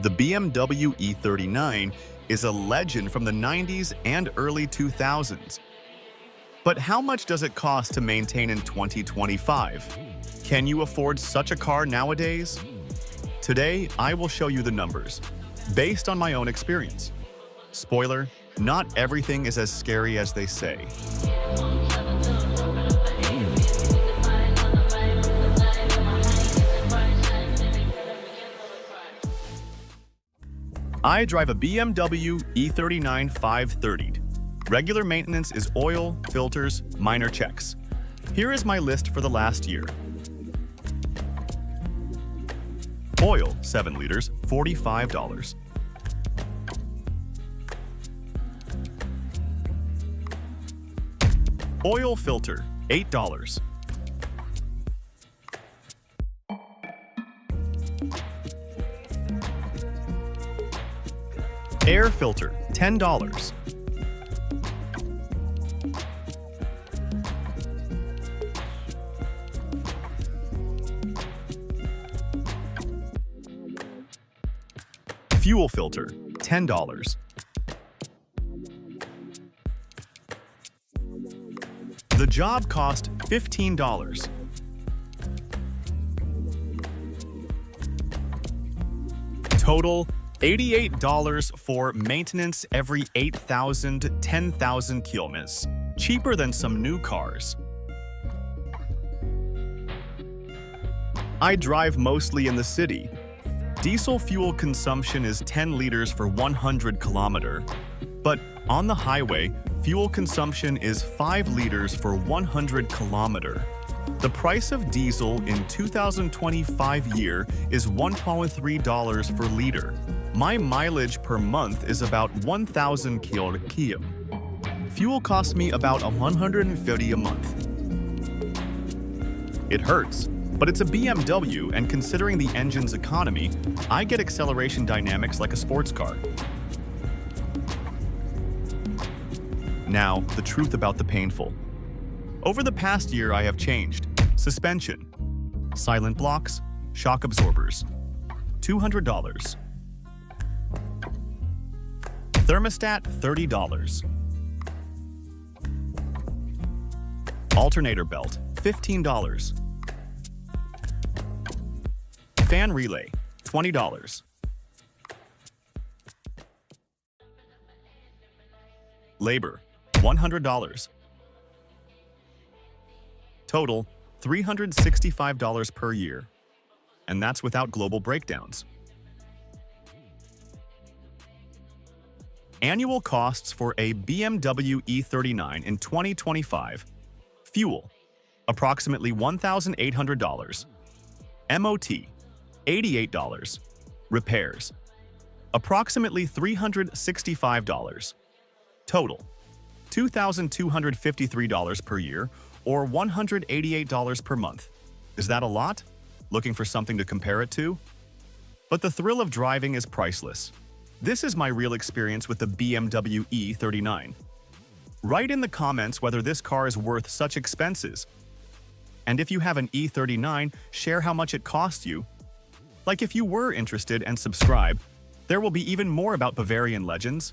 The BMW E39 is a legend from the 90s and early 2000s. But how much does it cost to maintain in 2025? Can you afford such a car nowadays? Today, I will show you the numbers, based on my own experience. Spoiler, not everything is as scary as they say. I drive a BMW E39 530. Regular maintenance is oil, filters, minor checks. Here is my list for the last year. Oil, 7 liters, $45. Oil filter, $8. Air filter, $10. Fuel filter, $10. The job cost $15. Total, $88 for maintenance every 8,000 to 10,000 kilometers. Cheaper than some new cars. I drive mostly in the city. Diesel fuel consumption is 10 liters for 100 kilometers, but on the highway, fuel consumption is 5 liters for 100 kilometers. The price of diesel in 2025 year is $1.3 per liter. My mileage per month is about 1,000 km. Fuel costs me about $150 a month. It hurts, but it's a BMW, and considering the engine's economy, I get acceleration dynamics like a sports car. Now, the truth about the painful. Over the past year, I have changed. Suspension, silent blocks, shock absorbers, $200. Thermostat, $30. Alternator belt, $15. Fan relay, $20. Labor, $100. Total, $365 per year. And that's without global breakdowns. Annual costs for a BMW E39 in 2025. Fuel, approximately $1,800. MOT, $88. Repairs, approximately $365. Total, $2,253 per year, or $188 per month. Is that a lot? Looking for something to compare it to? But the thrill of driving is priceless. This is my real experience with the BMW E39. Write in the comments whether this car is worth such expenses. And if you have an E39, share how much it costs you. Like if you were interested, and subscribe. There will be even more about Bavarian legends.